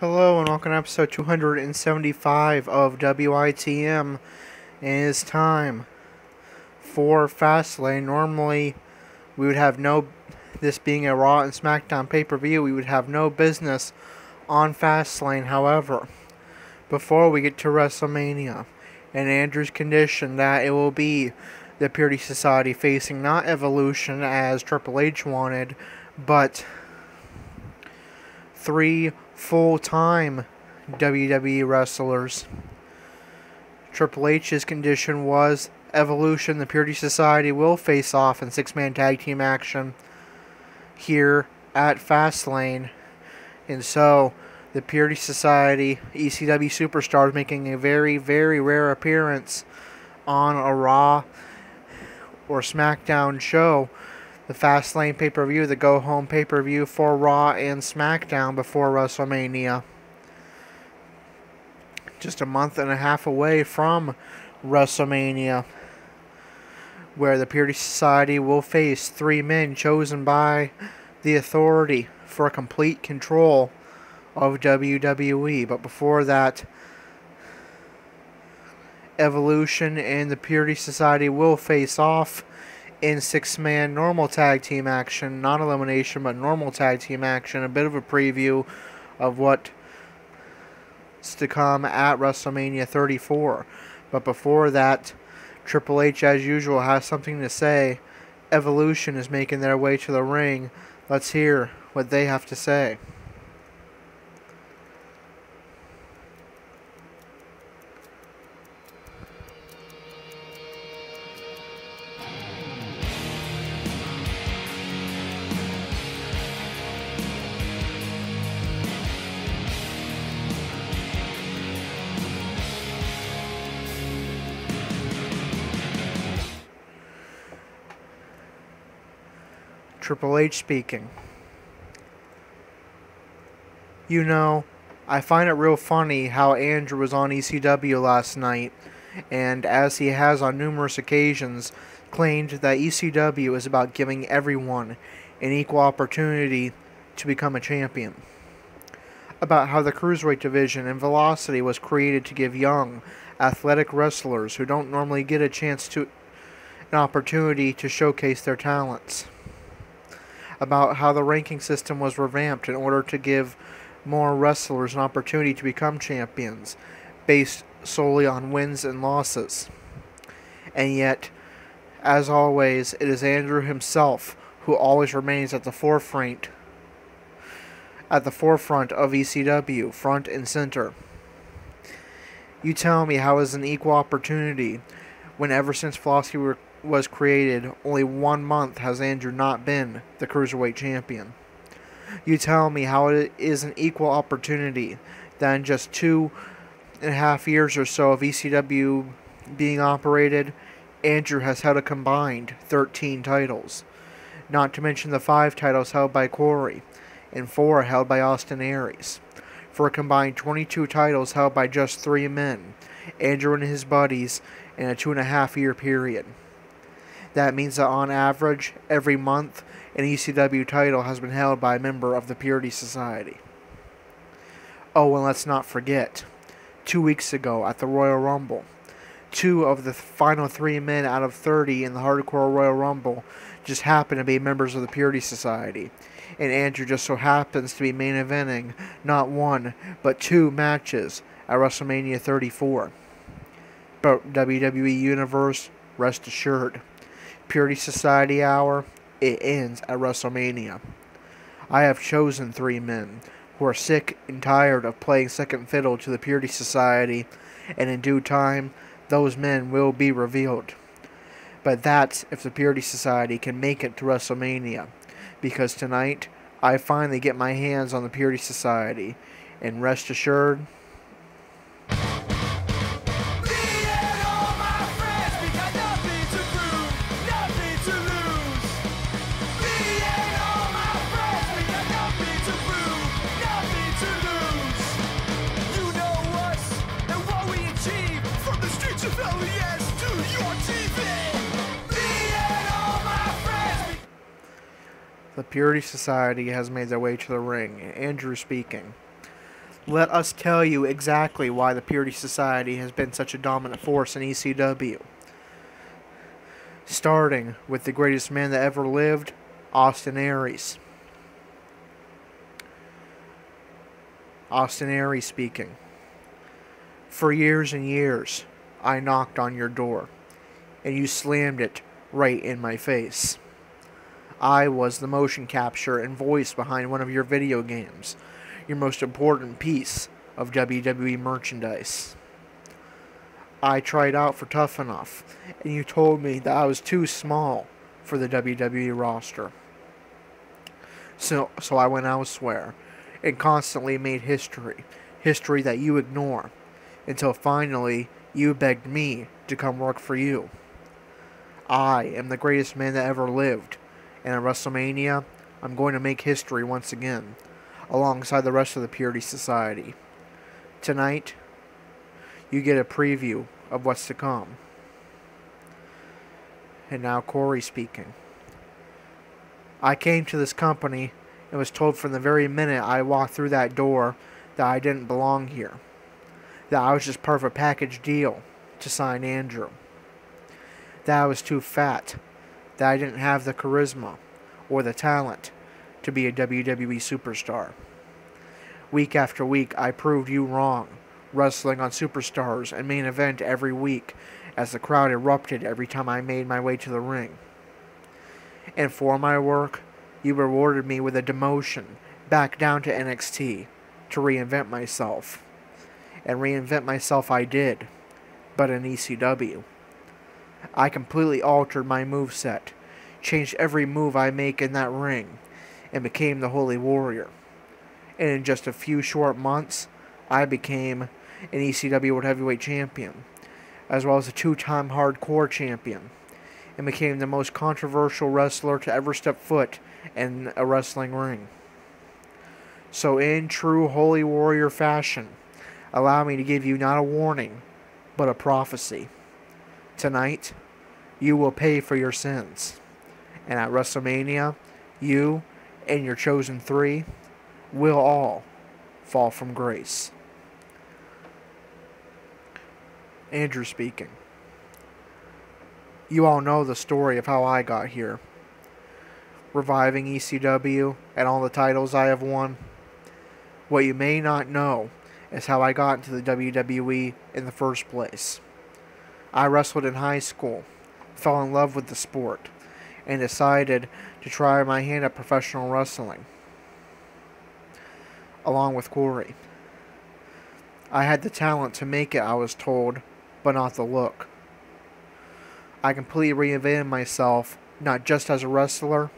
Hello and welcome to episode 275 of WITM, and it's time for Fastlane. Normally, we would have this being a Raw and SmackDown pay-per-view, we would have no business on Fastlane. However, before we get to WrestleMania, and Andrew's condition that it will be the Purity Society facing not Evolution as Triple H wanted, but three full-time WWE wrestlers. Triple H's condition was Evolution, the Purity Society will face off in six-man tag team action here at Fastlane. And so, the Purity Society, ECW superstars making a very, very rare appearance on a Raw or SmackDown show. The Fastlane pay-per-view, the go-home pay-per-view for Raw and SmackDown before WrestleMania. Just a month and a half away from WrestleMania, where the Purity Society will face three men chosen by the Authority for complete control of WWE. But before that, Evolution and the Purity Society will face off in six-man normal tag team action, not elimination, but normal tag team action. A bit of a preview of what's to come at WrestleMania 34. But before that, Triple H, as usual, has something to say. Evolution is making their way to the ring. Let's hear what they have to say. Triple H speaking. You know, I find it real funny how Andrew was on ECW last night, and as he has on numerous occasions, claimed that ECW is about giving everyone an equal opportunity to become a champion. About how the Cruiserweight division and Velocity was created to give young, athletic wrestlers who don't normally get an opportunity to showcase their talents. About how the ranking system was revamped in order to give more wrestlers an opportunity to become champions, based solely on wins and losses. And yet, as always, it is Andrew himself who always remains at the forefront of ECW, front and center. You tell me how is an equal opportunity when ever since Velocity was created, only 1 month has Andrew not been the Cruiserweight champion. You tell me how it is an equal opportunity that in just 2.5 years or so of ECW being operated, Andrew has held a combined 13 titles. Not to mention the 5 titles held by Corey and 4 held by Austin Aries. For a combined 22 titles held by just 3 men, Andrew and his buddies, in a 2.5-year period. That means that on average, every month, an ECW title has been held by a member of the Purity Society. Oh, and let's not forget, 2 weeks ago at the Royal Rumble, 2 of the final 3 men out of 30 in the Hardcore Royal Rumble just happen to be members of the Purity Society. And Andrew just so happens to be main eventing not 1, but 2 matches at WrestleMania 34. But WWE Universe, rest assured, Purity Society Hour, it ends at WrestleMania. I have chosen 3 men who are sick and tired of playing second fiddle to the Purity Society, and in due time, those men will be revealed. But that's if the Purity Society can make it to WrestleMania, because tonight, I finally get my hands on the Purity Society, and rest assured, the Purity Society has made their way to the ring. Andrew speaking. Let us tell you exactly why the Purity Society has been such a dominant force in ECW. Starting with the greatest man that ever lived, Austin Aries. Austin Aries speaking. For years and years, I knocked on your door, and you slammed it right in my face. I was the motion capture and voice behind one of your video games, your most important piece of WWE merchandise. I tried out for Tough Enough, and you told me that I was too small for the WWE roster. So I went elsewhere, and constantly made history that you ignore, until finally you begged me to come work for you. I am the greatest man that ever lived, and at WrestleMania, I'm going to make history once again, alongside the rest of the Purity Society. Tonight, you get a preview of what's to come. And now Corey speaking. I came to this company and was told from the very minute I walked through that door that I didn't belong here, that I was just part of a package deal to sign Andrew, that I was too fat, that I didn't have the charisma or the talent to be a WWE superstar. Week after week, I proved you wrong, wrestling on Superstars and Main Event every week as the crowd erupted every time I made my way to the ring. And for my work, you rewarded me with a demotion back down to NXT to reinvent myself. And reinvent myself I did, but in ECW. I completely altered my moveset, changed every move I make in that ring, and became the Holy Warrior. And in just a few short months, I became an ECW World Heavyweight Champion, as well as a two-time Hardcore Champion, and became the most controversial wrestler to ever step foot in a wrestling ring. So in true Holy Warrior fashion, allow me to give you not a warning, but a prophecy. Tonight, you will pay for your sins. And at WrestleMania, you and your chosen three will all fall from grace. Andrew speaking. You all know the story of how I got here. Reviving ECW and all the titles I have won. What you may not know is how I got into the WWE in the first place. I wrestled in high school, fell in love with the sport, and decided to try my hand at professional wrestling, along with Corey. I had the talent to make it, I was told, but not the look. I completely reinvented myself, not just as a wrestler,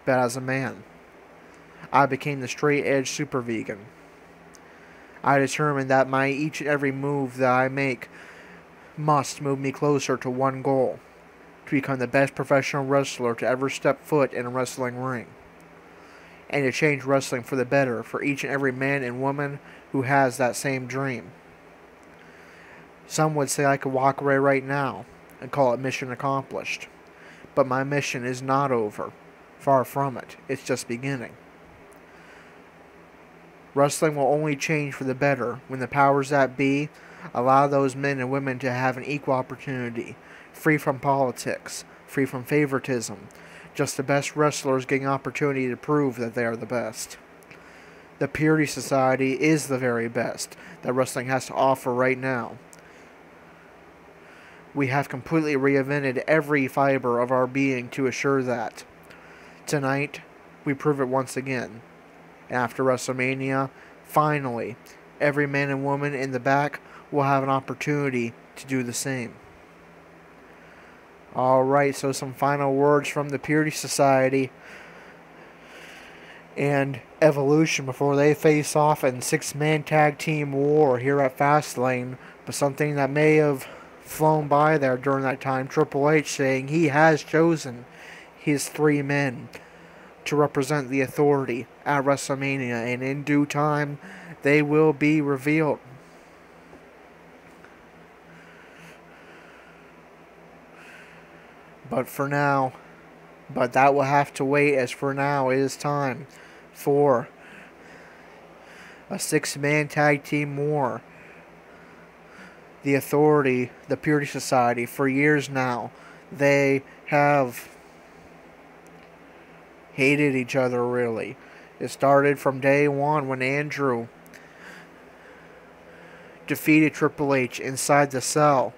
but as a man. I became the straight-edge super vegan. I determined that my each and every move that I make must move me closer to one goal, to become the best professional wrestler to ever step foot in a wrestling ring, and to change wrestling for the better for each and every man and woman who has that same dream. Some would say I could walk away right now and call it mission accomplished, but my mission is not over. Far from it. It's just beginning. Wrestling will only change for the better when the powers that be allow those men and women to have an equal opportunity, free from politics, free from favoritism, just the best wrestlers getting opportunity to prove that they are the best. The Purity Society is the very best that wrestling has to offer right now. We have completely reinvented every fiber of our being to assure that. Tonight, we prove it once again. And after WrestleMania, finally, every man and woman in the back will have an opportunity to do the same. Alright, so some final words from the Purity Society and Evolution before they face off in 6-man tag team war here at Fastlane. But something that may have flown by there during that time, Triple H saying he has chosen his 3 men to represent the Authority at WrestleMania, and in due time they will be revealed. But that will have to wait, as for now it is time for a six-man tag team war. The Authority, the Purity Society, for years now, they have hated each other, really. It started from day one when Andrew defeated Triple H inside the cell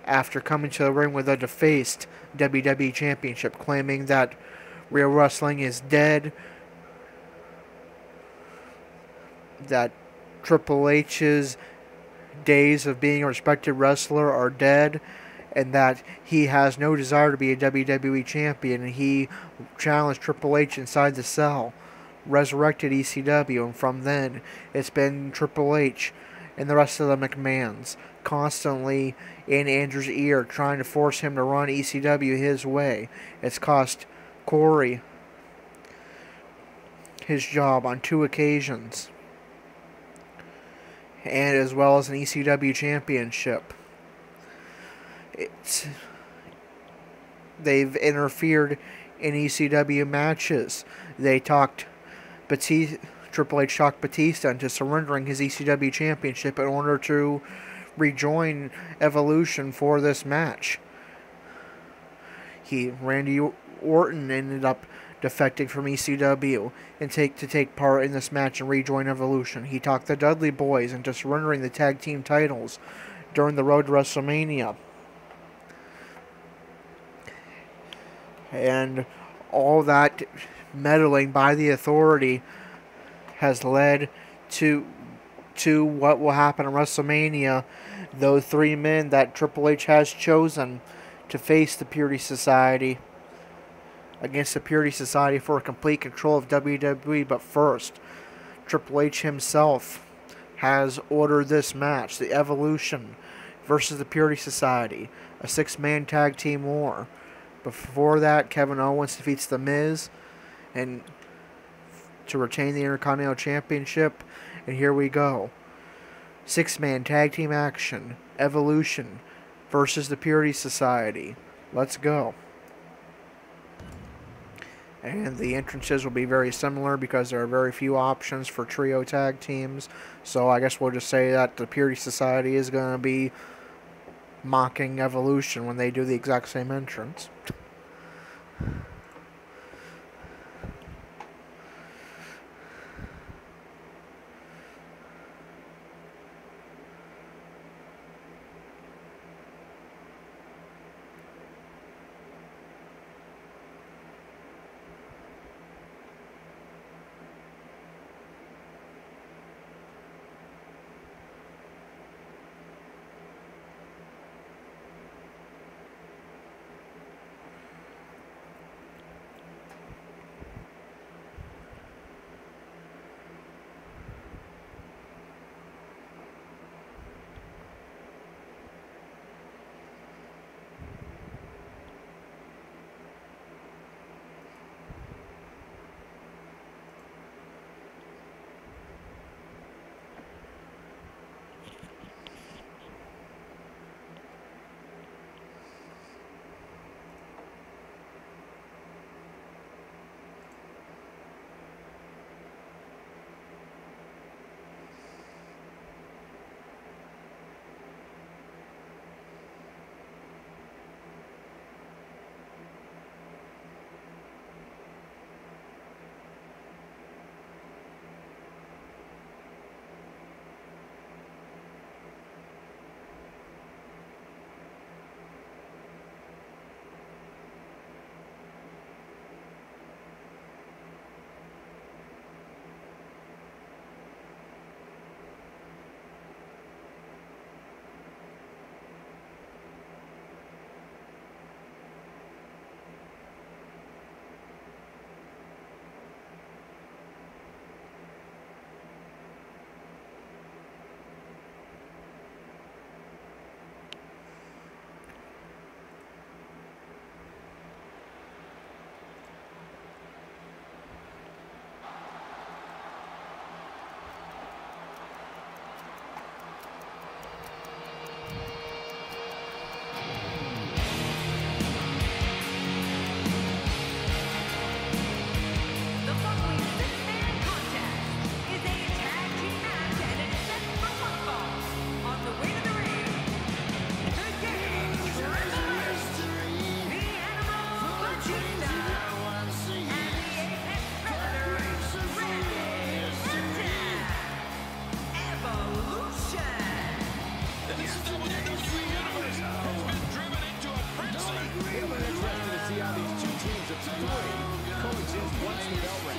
after coming to the ring with a defaced WWE Championship, claiming that real wrestling is dead, that Triple H's days of being a respected wrestler are dead, and that he has no desire to be a WWE champion. And he challenged Triple H inside the cell, resurrected ECW, and from then it's been Triple H and the rest of the McMahons constantly in Andrew's ear, trying to force him to run ECW his way. It's cost Corey his job on 2 occasions, and as well as an ECW championship. They've interfered in ECW matches. Triple H talked Batista into surrendering his ECW championship in order to rejoin Evolution for this match. Randy Orton ended up defecting from ECW and take part in this match and rejoin Evolution. He talked the Dudley Boys into surrendering the tag team titles during the road to WrestleMania. And all that meddling by the Authority has led to what will happen at WrestleMania. Those 3 men that Triple H has chosen to face the Purity Society against the Purity Society for complete control of WWE. But first, Triple H himself has ordered this match, the Evolution versus the Purity Society, a 6-man tag team war. Before that, Kevin Owens defeats The Miz and to retain the Intercontinental Championship. And here we go. 6-man tag team action. Evolution versus the Purity Society. Let's go. And the entrances will be very similar because there are very few options for trio tag teams. So I guess we'll just say that the Purity Society is going to be mocking Evolution when they do the exact same entrance. the bell rang.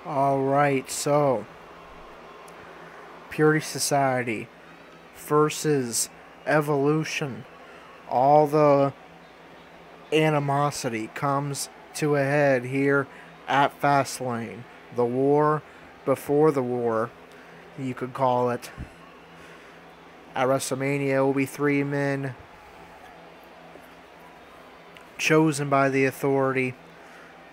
Alright, so Purity Society versus Evolution. All the animosity comes to a head here at Fastlane. The war before the war, you could call it. At WrestleMania will be 3 men chosen by the Authority,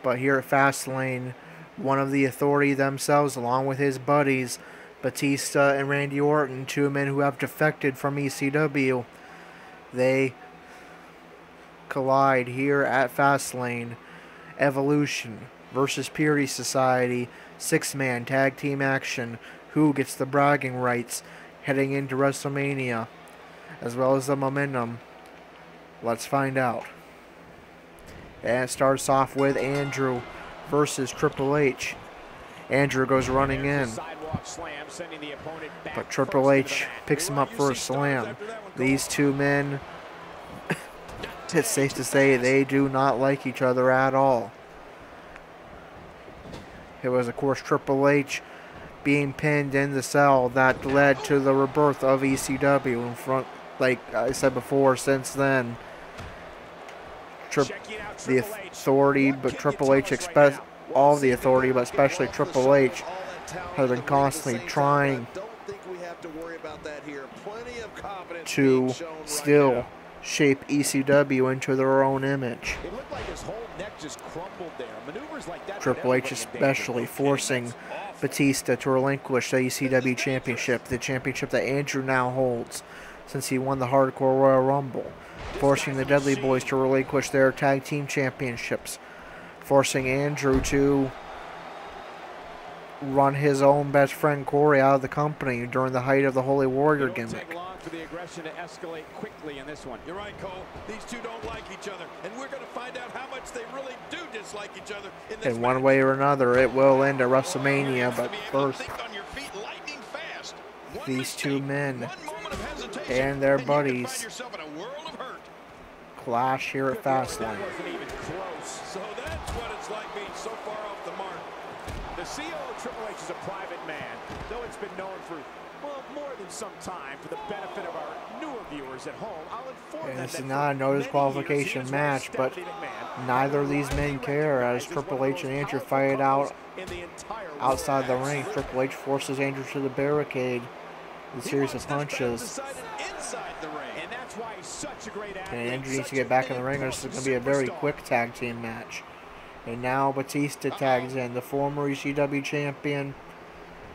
but here at Fastlane, one of the Authority themselves, along with his buddies, Batista and Randy Orton, 2 men who have defected from ECW, they collide here at Fastlane. Evolution versus Purity Society, 6-man tag team action. Who gets the bragging rights heading into WrestleMania, as well as the momentum? Let's find out. And it starts off with Andrew versus Triple H. Andrew goes running in, but Triple H picks him up for a slam. These 2 men, it's safe to say they do not like each other at all. It was, of course, Triple H being pinned in the cell that led to the rebirth of ECW. In front, like I said before, since then, the Authority, but Triple H, all the Authority, but especially Triple H, has been constantly trying to still shape ECW into their own image. Triple H especially forcing Batista to relinquish the ECW Championship, the championship that Andrew now holds since he won the Hardcore Royal Rumble, forcing the Dudley Boys to relinquish their tag team championships, forcing Andrew to run his own best friend Corey out of the company during the height of the Holy Warrior gimmick. For the aggression to escalate quickly in this one. You're right, Cole. These 2 don't like each other, and we're going to find out how much they really do dislike each other in this one way or another, it will end at WrestleMania, but first, these two men and their buddies clash here at Fastlane. So that's what it's like being so far off the mark. The CEO of Triple H is a private man, though it's been known for, well, more than some time. For the benefit of our newer viewers at home, I'll inform them This that is not a no disqualification match, but neither of these men care as Triple H and Andrew fight it out outside the ring. Triple H forces Andrew to the barricade with a series of punches. And Andrew needs to get back in the ring. This is going to be a very quick tag team match. And now Batista tags in, the former ECW champion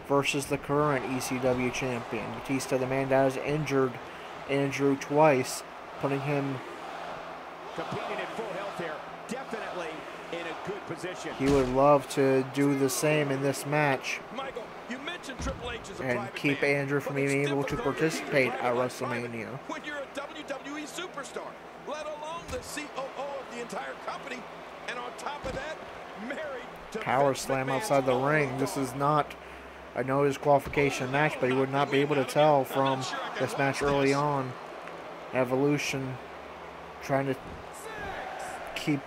versus the current ECW champion. Batista, the man that has injured Andrew twice, putting him competing at full health here, definitely in a good position. He would love to do the same in this match. Michael, you mentioned Triple H as a and keep Andrew from being able to participate at WrestleMania. When you're a WWE superstar, let alone the COO of the entire company, and on top of that, married to Power slam outside the ring. This is not a no disqualification match, but he would not be able to tell from this match early on. Evolution trying to keep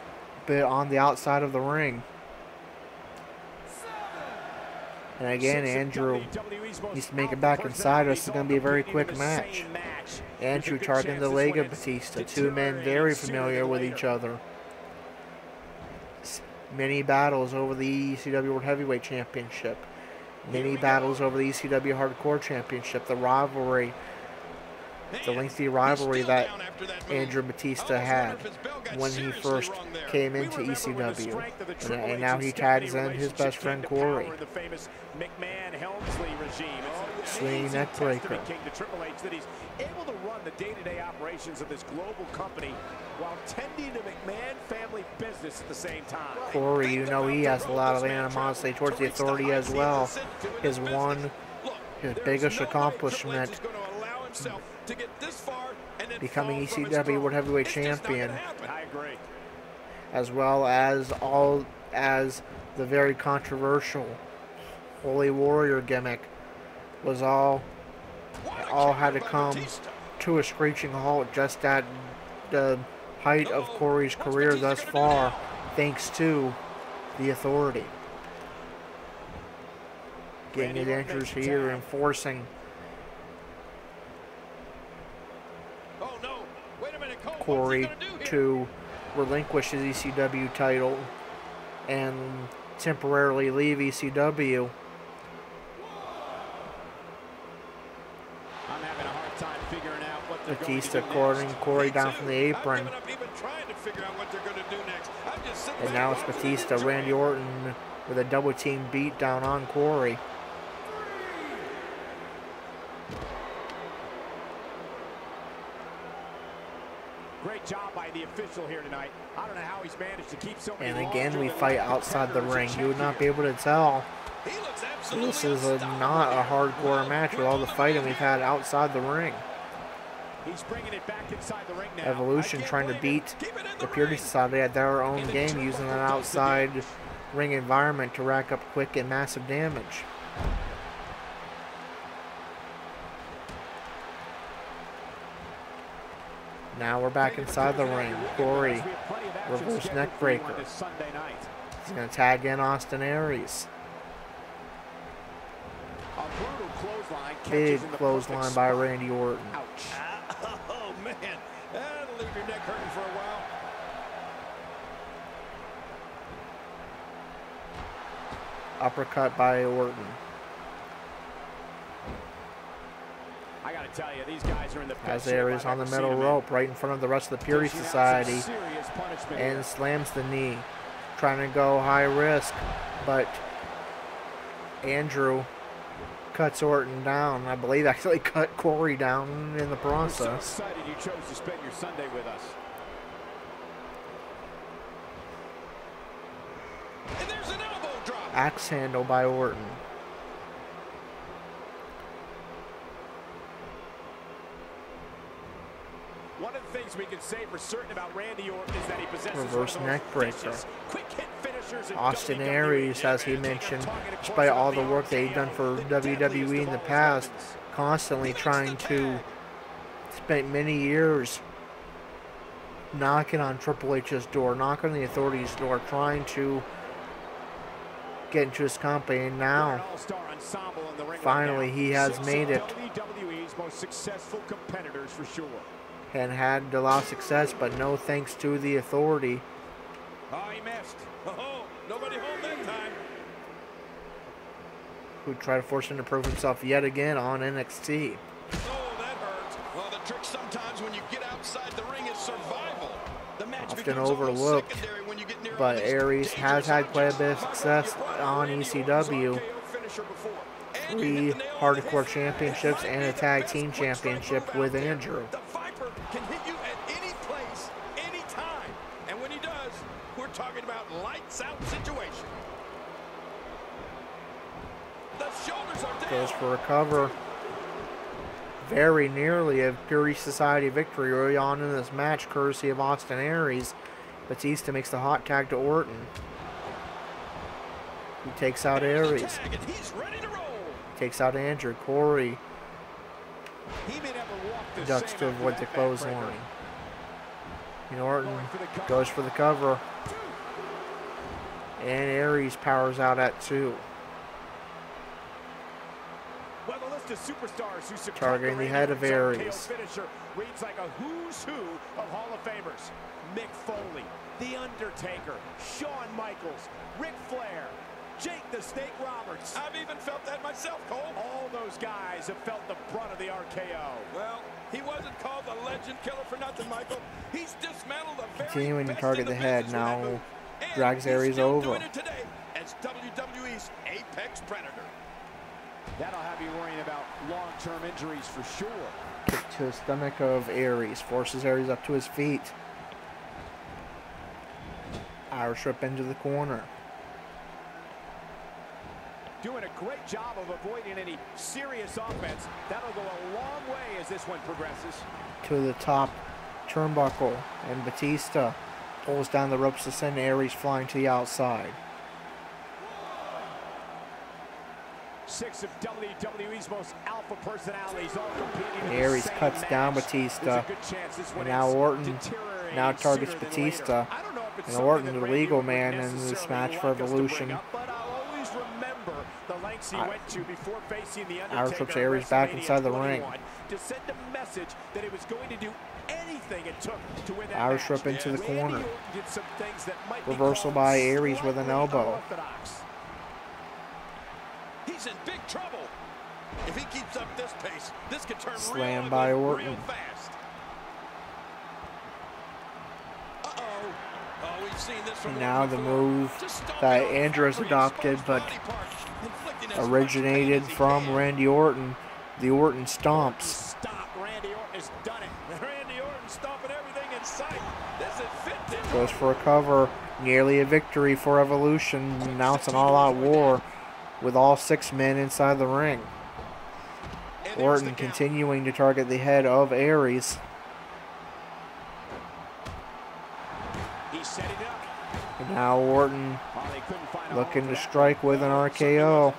it on the outside of the ring. And again, Andrew needs to make it back inside. This is going to be a very quick match. Andrew targeting the leg of Batista. Two men very familiar with each other. Many battles over the ECW World Heavyweight Championship. Many battles over the ECW Hardcore Championship. The rivalry, the lengthy rivalry that Andrew Batista had when he first came into ECW. And now he tags in his best friend Corey. Swinging neck breaker. Able to run the day-to-day operations of this global company while tending to McMahon family business at the same time. Corey, you know he has a lot of animosity towards the Authority as well. His biggest accomplishment, becoming ECW World Heavyweight Champion, as well as the very controversial Holy Warrior gimmick, was all had to come to a screeching halt just at the height of Corey's career thus far, thanks to the Authority. Getting his entrance here and forcing Corey to relinquish his ECW title and temporarily leave ECW. Batista courting Corey down from the apron. And now it's Batista, Randy Orton with a double team beat down on Corey. Great job by the official here tonight. I don't know how he's managed to keep so many. And again, we fight outside the ring. You would not be able to tell. This is not a hardcore match with all the fighting we've had outside the ring. He's bringing it back inside the ring now. Evolution trying to beat the Purity Society at their own game, using an outside ring environment to rack up quick and massive damage. Now we're back inside the ring. Corey, reverse neck breaker. He's going to tag in Austin Aries. Big clothesline by Randy Orton. Ouch. Oh, man. That'll leave your neck hurting for a while. Uppercut by Orton. I gotta tell you, these guys are in the As Aries on the metal rope right in front of the rest of the Purity Society and slams the knee. Trying to go high risk, but Andrew cuts Orton down. I believe actually cut Corey down in the process. We're so excited you chose to spend your Sunday with us. And there's an elbow drop. Axe handle by Orton. One of the things we can say for certain about Randy Orton is that he possesses reverse neck breaker. Quick hit finishers. Austin Aries, as he mentioned, despite all the work that he's done for WWE in the past, constantly trying to spend many years knocking on Triple H's door, knocking on the authorities' door, trying to get into his company, and now finally he has made it. WWE's most successful competitors for sure. And had a lot of success, but no thanks to the authority. Oh, he missed. Oh, nobody home that time. Who tried to force him to prove himself yet again on NXT. Oh, that hurt. Well, the trick sometimes when you get outside the ring is survival. The match often overlooked, but Aries has had quite a bit of success on ECW. 3 hardcore championships and a tag team championship with Andrew. The Viper can hit you at any place, any time. And when he does, we're talking about lights out situation. The shoulders are down. Goes for a cover. Very nearly a Purity Society victory early on in this match, courtesy of Austin Aries. Batista makes the hot tag to Orton. He takes out Aries. Takes out Andrew. Corey ducks to avoid the clothesline. And Orton goes for the cover. And Aries powers out at 2. Targeting the head of Aries. Reads like a who's who of Hall of Famers. Mick Foley, The Undertaker, Shawn Michaels, Ric Flair, Jake the Snake Roberts. I've even felt that myself, Cole. All those guys have felt the brunt of the RKO. Well, he wasn't called the legend killer for nothing, Michael. He's dismantled the very continuing to best target in the head business now. with that move. And Drags he's Aries still over. doing it today as WWE's Apex Predator. That'll have you worrying about long-term injuries for sure. Kick to the stomach of Aries. Forces Aries up to his feet. Irish whip into the corner. Doing a great job of avoiding any serious offense. That'll go a long way as this one progresses. To the top turnbuckle. And Batista pulls down the ropes to send Aries flying to the outside. 6 of WWE's most alpha personalities all competing. Aries cuts down Batista. And now Orton now targets Batista. And Orton, the legal man in this match for Evolution. Irish whips Aries back inside the ring. Irish whip into the corner. Reversal by Aries with an elbow. He's in big trouble. If he keeps up this pace, this could turn slam real by ugly Orton. real fast. Oh, we've seen this from And now the before. move that Andrew has adopted, but originated from Randy Orton. The Orton stomps. Stop. Randy Orton has done it. Randy Orton stomping everything in sight. This is fit. Goes for a cover. Nearly a victory for Evolution. Now it's an all-out war with all 6 men inside the ring. Orton continuing to target the head of Aries. He's setting up. And now Orton looking to strike with an RKO.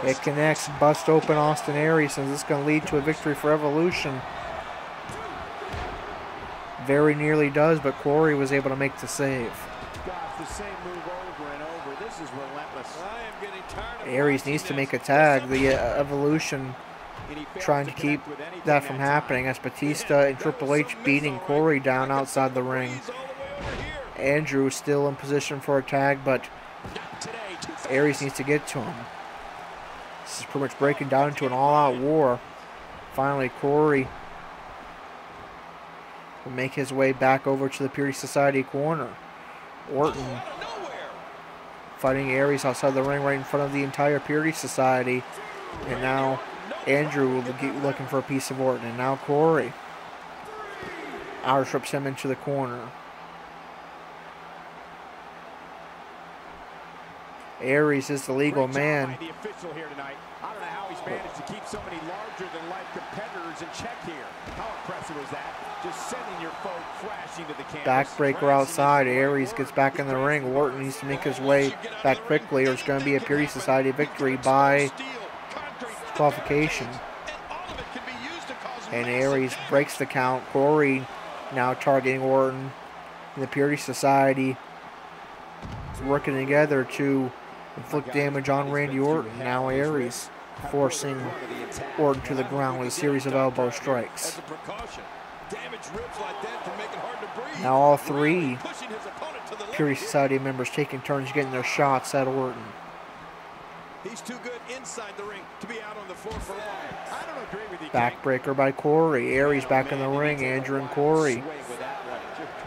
It connects, bust open Austin Aries, and this is going to lead to a victory for Evolution. Very nearly does, but Corey was able to make the save. The same move over and over. This is relentless. I am getting tired of Aries needs to make a tag. The Evolution trying to keep that from happening as Batista and Triple H beating Corey down outside the ring. Andrew is still in position for a tag, but Aries needs to get to him. This is pretty much breaking down into an all-out war. Finally, Corey will make his way back over to the Purity Society corner. Orton fighting Aries outside the ring right in front of the entire Purity Society. And now Andrew will be looking for a piece of Orton. And now Corey. Irish whips him into the corner. Aries is the legal man. The official here tonight. I don't know how he's managed to keep so many larger-than-life competitors in check here. How impressive is that? Just sending your foe crashing to the canvas. Backbreaker outside. Aries gets back in the ring. Orton needs to make his way back quickly, or it's going to be a Purity Society victory by disqualification. And Aries breaks the count. Corey now targeting Orton. And the Purity Society is working together to inflict damage on Randy Orton. Now Aries forcing Orton to the ground with a series of elbow strikes. Now all three Purity Society members taking turns getting their shots at Orton. He's too good inside the ring to be out on the floor for long. I don't agree with you. Backbreaker by Corey. Aries back in the ring. Andrew and Corey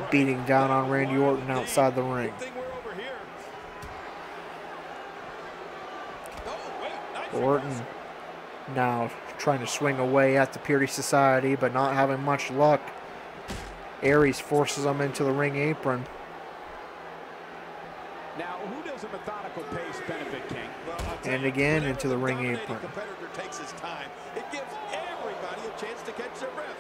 beating down on Randy Orton outside the ring. Orton now trying to swing away at the Purity Society, but not having much luck. Aries forces him into the ring apron. Now, who does a methodical pace benefit, King? And again into the ring apron. Competitor takes his time. It gives everybody a chance to catch their breath.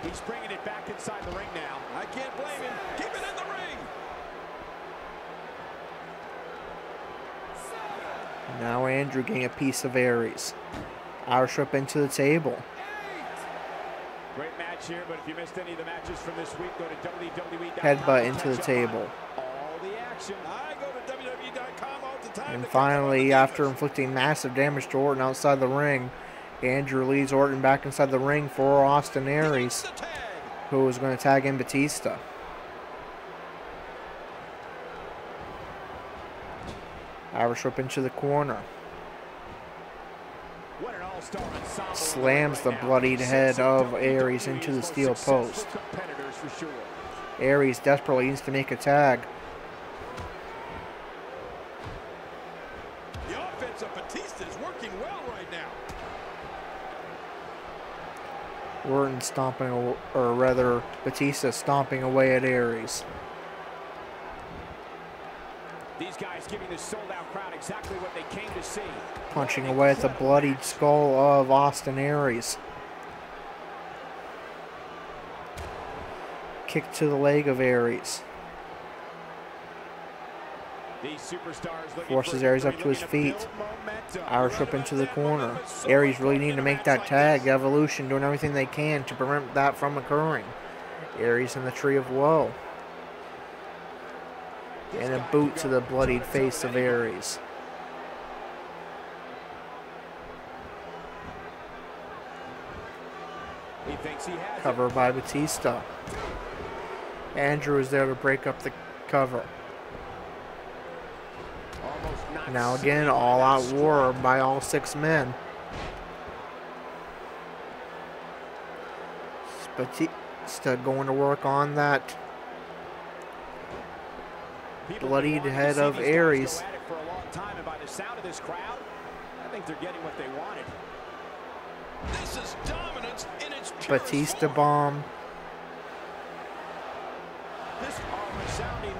He's bringing it back inside the ring now. I can't blame him. Keep it in the ring. Now Andrew getting a piece of Aries. Irish whip into the table. Great match here, but if you missed any of the matches from this week, go to WWE.com. Headbutt into the table. All the action. I go to WWE.com all the time. And finally, after inflicting massive damage to Orton outside the ring, Andrew leads Orton back inside the ring for Austin Aries, who is going to tag in Batista. Irish whip into the corner. What an all-star ensemble. Slams the bloodied head of Aries into the steel post. Aries desperately needs to make a tag. The offense of Batista is working well right now. Orton stomping, or rather, Batista stomping away at Aries. These guys giving the sold-out crowd exactly what they came to see. Punching away at the bloodied skull of Austin Aries. Kick to the leg of Aries. These superstars Forces Aries up to his feet. Irish whip into the corner. Aries really need to make that tag. Evolution doing everything they can to prevent that from occurring. Aries in the Tree of Woe. And a boot to the bloodied face of Aries. Cover by Batista. Andrew is there to break up the cover. Now again, all-out war by all 6 men. Batista going to work on that bloodied head of Aries. Batista bomb.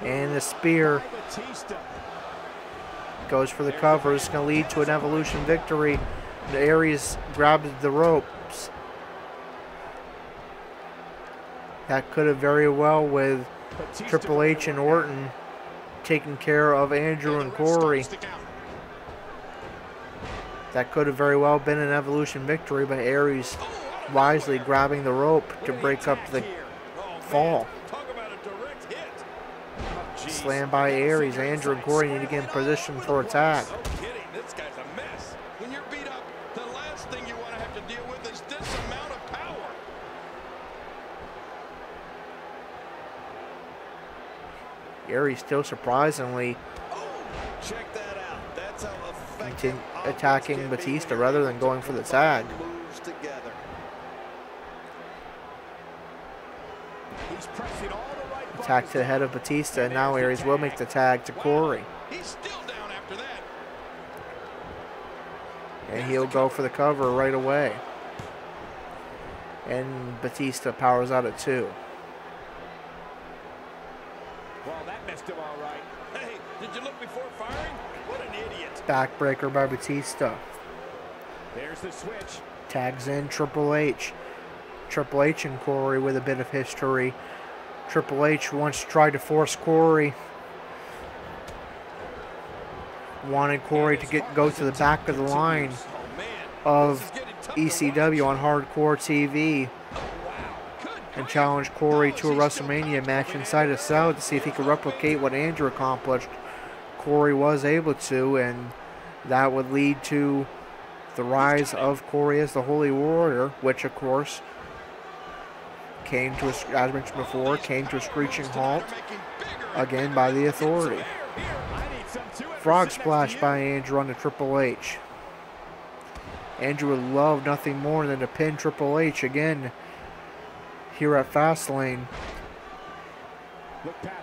And the spear goes for the cover. It's going to lead to an Evolution victory. The Aries grabs the ropes. That could have very well, with Triple H and Orton taking care of Andrew and Corey, that could have very well been an Evolution victory, but Aries wisely grabbing the rope to break up the fall. Slam by Aries. Andrew and Corey need to get in position for attack. This guy's a mess. When you're beat up, the last thing you want to have to deal with is this amount of power. Aries still surprisingly Check that out. That's how effective attacking Batista rather than going for the tag. moves together. He's pressing all the right Attack to the head of Batista, and now Aries will make the tag to Corey. He's still down after that. And he'll go for the cover right away. And Batista powers out at 2. Well, that missed him all right. Hey, did you look before firing? What an idiot. Backbreaker by Batista. There's the switch. Tags in Triple H. Triple H and Corey with a bit of history. Triple H once tried to force Corey wanted Corey to go to the back of the line of ECW on Hardcore TV and challenge Corey to a WrestleMania match inside a cell to see if he could replicate what Andrew accomplished. Corey was able to, and that would lead to the rise of Corey as the Holy Warrior, which of course came to, as mentioned before, came to a screeching halt again by the Authority. Frog splash by Andrew on the Triple H. Andrew would love nothing more than to pin Triple H again here at Fastlane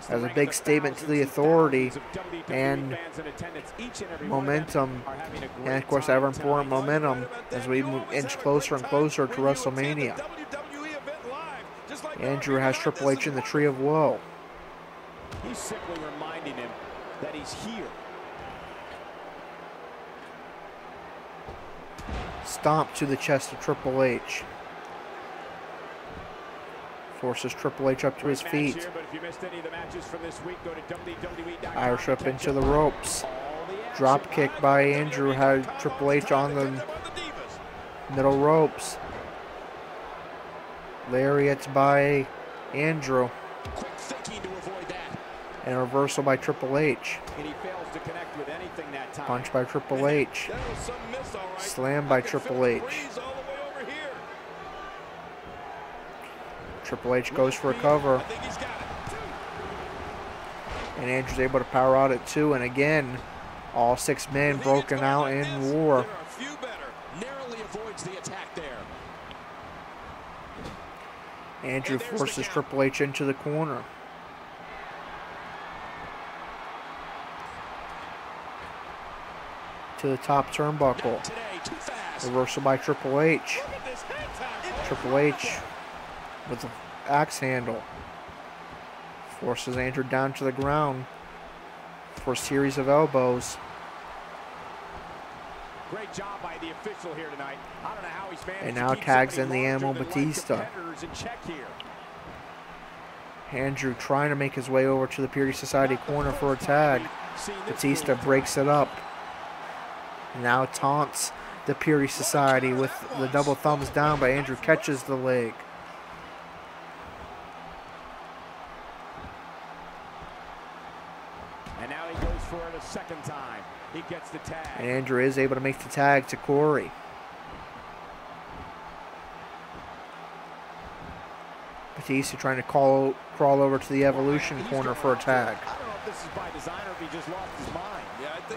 as a big statement to the Authority and momentum, and of course ever important momentum as we inch closer and closer to WrestleMania. Andrew has Triple H in the Tree of Woe. He's simply reminding him that he's here. Stomp to the chest of Triple H. Forces Triple H up to his feet. Irish whip into the ropes. Drop kick by Andrew had Triple H on the middle ropes. Lariats by Andrew. And a reversal by Triple H. Punch by Triple H. Slam by Triple H. Triple H goes for a cover. And Andrew's able to power out at 2. And again, all 6 men broken out in war. Andrew forces Triple H into the corner. To the top turnbuckle. Reversal by Triple H. Triple H with the axe handle. Forces Andrew down to the ground for a series of elbows. Great job by the official here tonight. I don't know how he's managed and now tags in the Animal Batista. Andrew trying to make his way over to the Purity Society corner for a tag. Batista breaks it up. Now taunts the Purity Society with the double thumbs down, but Andrew catches the leg. And now he goes for it a second time. He gets the tag. And Andrew is able to make the tag to Corey. Batista trying to crawl over to the Evolution corner for a tag. I don't know if this is by design or if he just lost his mind.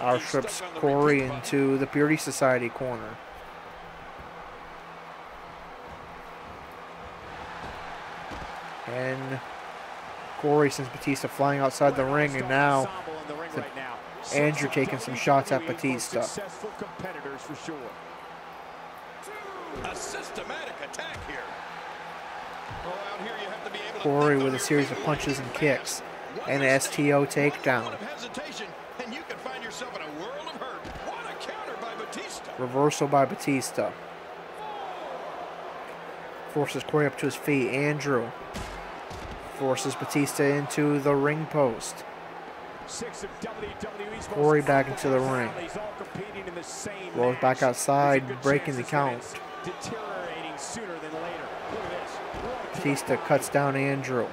Our strips Corey into the Purity Society corner. And Corey sends Batista flying outside the ring, and now Andrew taking some shots at Batista. A systematic attack here. Corey with a series of punches and kicks and an STO takedown. Reversal by Batista. Forces Corey up to his feet. Andrew forces Batista into the ring post. Corey back into the ring. Rolls back outside, breaking the count. Batista cuts down Andrew.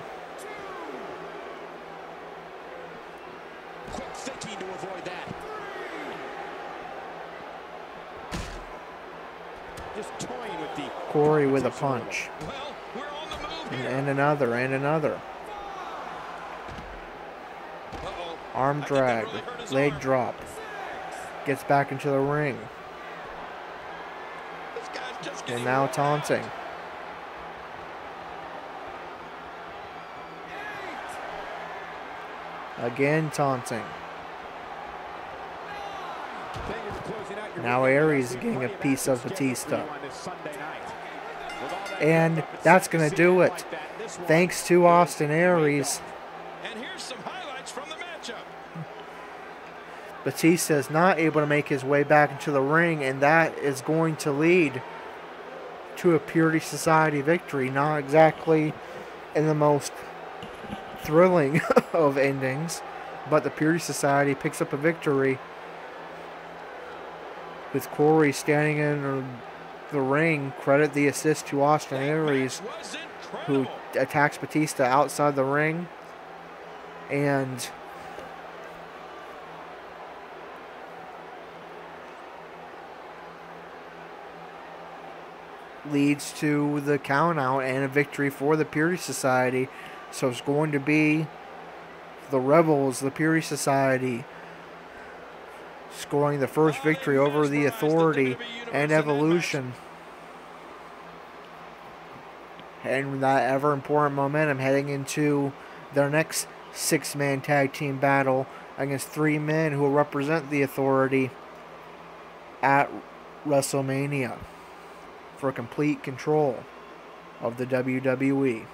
Corey with a punch. And another, and another. Arm drag, leg drop. Gets back into the ring. And now taunting. Again taunting. Now Aries getting a piece of Batista. And that's going to do it. Thanks to Austin Aries. And here's some highlights from the matchup. Batista is not able to make his way back into the ring, and that is going to lead to a Purity Society victory. Not exactly in the most thrilling of endings, but the Purity Society picks up a victory with Corey standing in the ring. Credit the assist to Austin Aries, who attacks Batista outside the ring. And leads to the count out and a victory for the Purity Society. So it's going to be the Rebels, the Purity Society, scoring the first victory over the Authority and Evolution. And that ever important momentum heading into their next 6-man tag team battle against 3 men who will represent the Authority at WrestleMania for complete control of the WWE.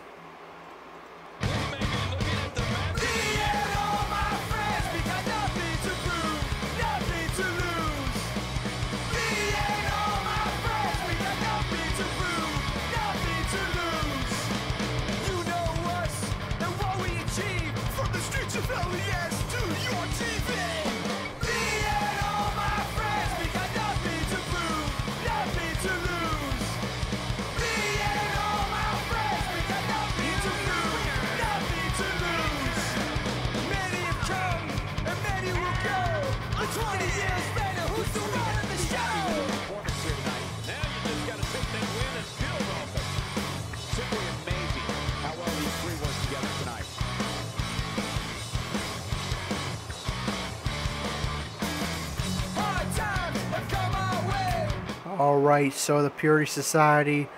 Alright, so the Purity Society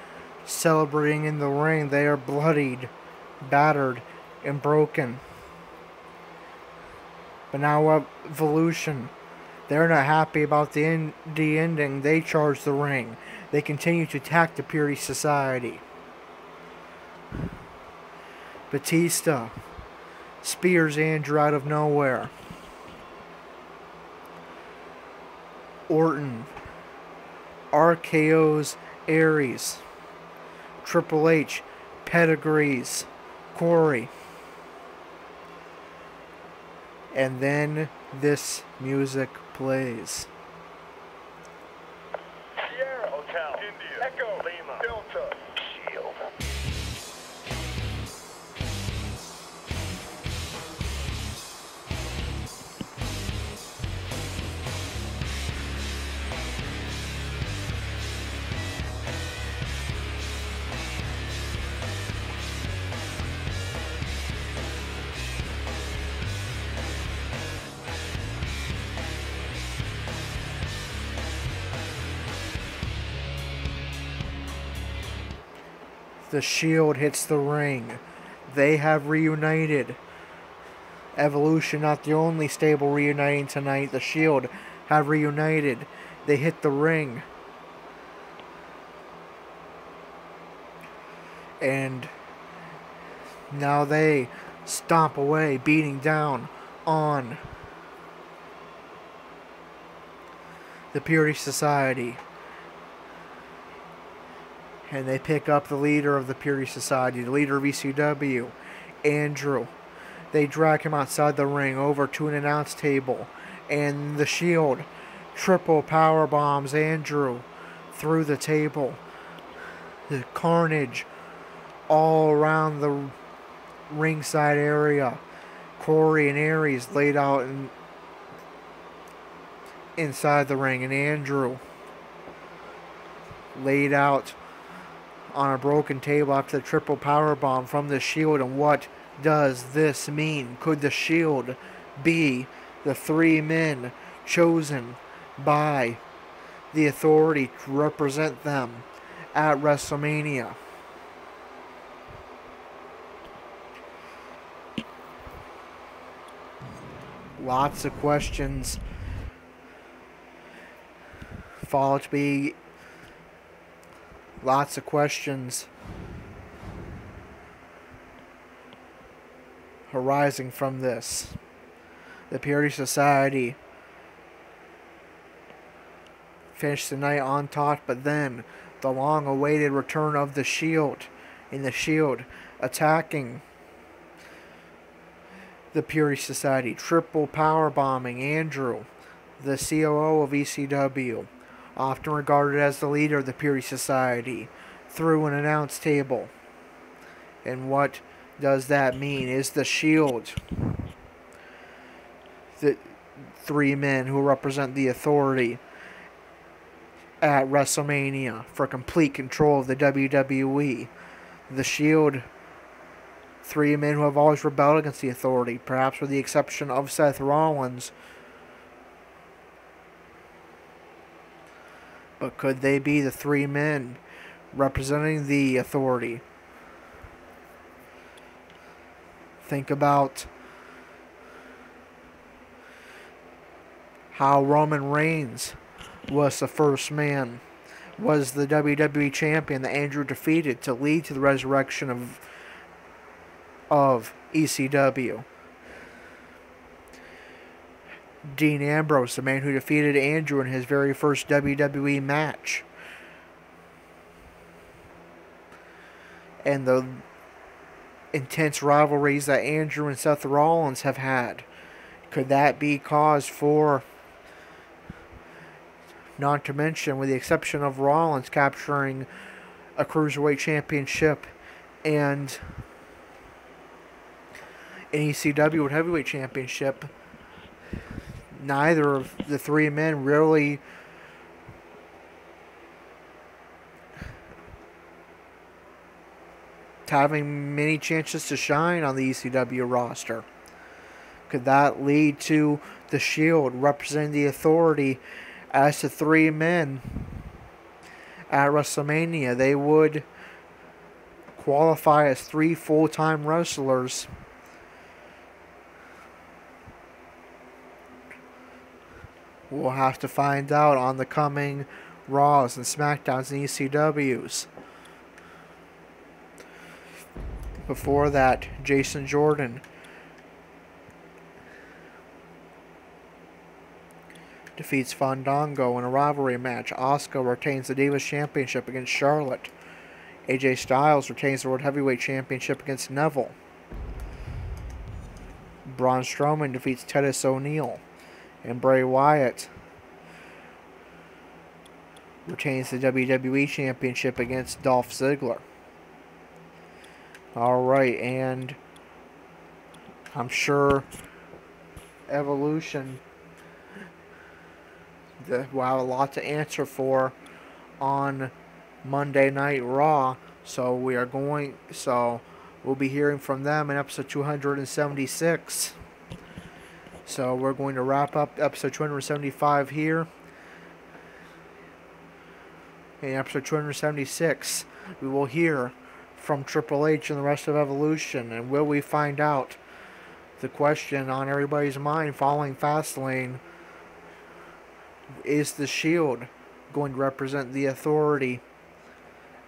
celebrating in the ring. They are bloodied, battered, and broken. But now Evolution, they're not happy about the ending. They charge the ring. They continue to attack the Purity Society. Batista spears Andrew out of nowhere. Orton RKO's Aries. Triple H pedigrees Corey. And then this music plays. Sierra Hotel, India, Echo, Lima, Delta, Shield. The Shield hits the ring. They have reunited. Evolution, not the only stable reuniting tonight. The Shield have reunited. They hit the ring. And now they stomp away, beating down on the Purity Society. And they pick up the leader of the Purity Society, the leader of ECW, Andrew. They drag him outside the ring over to an announce table. And the Shield triple power bombs Andrew through the table. The carnage all around the ringside area. Corey and Aries laid out inside the ring. And Andrew laid out on a broken table after the triple power bomb from the Shield. And what does this mean? Could the Shield be the 3 men chosen by the Authority to represent them at WrestleMania? Lots of questions follow to be. Lots of questions arising from this. The Purity Society finished the night on top, but then the long-awaited return of the Shield, and the Shield attacking the Purity Society, triple power bombing Andrew, the COO of ECW, often regarded as the leader of the Purity Society, through an announce table. And what does that mean? Is the Shield the 3 men who represent the Authority at WrestleMania for complete control of the WWE. The Shield, 3 men who have always rebelled against the Authority, perhaps with the exception of Seth Rollins. But could they be the 3 men representing the Authority? Think about how Roman Reigns was the first man, was the WWE champion that Andrew defeated to lead to the resurrection of ECW. Dean Ambrose, the man who defeated Andrew in his very first WWE match. And the intense rivalries that Andrew and Seth Rollins have had. Could that be cause for, not to mention, with the exception of Rollins capturing a Cruiserweight championship and an ECW Heavyweight championship, neither of the 3 men really having many chances to shine on the ECW roster. Could that lead to the Shield representing the Authority as the 3 men at WrestleMania? They would qualify as 3 full-time wrestlers. We'll have to find out on the coming Raws and SmackDowns and ECWs. Before that, Jason Jordan defeats Fandango in a rivalry match. Asuka retains the Divas Championship against Charlotte. AJ Styles retains the World Heavyweight Championship against Neville. Braun Strowman defeats Titus O'Neil. And Bray Wyatt retains the WWE Championship against Dolph Ziggler. Alright, and I'm sure Evolution will have a lot to answer for on Monday Night Raw. So we'll be hearing from them in episode 276. So we're going to wrap up episode 275 here. In episode 276, we will hear from Triple H and the rest of Evolution. And will we find out the question on everybody's mind following Fastlane? Is the Shield going to represent the Authority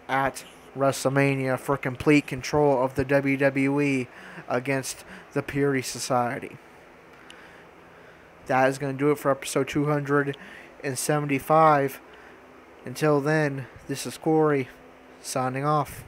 at WrestleMania for complete control of the WWE against the Purity Society? That is going to do it for episode 275. Until then, this is Corey, signing off.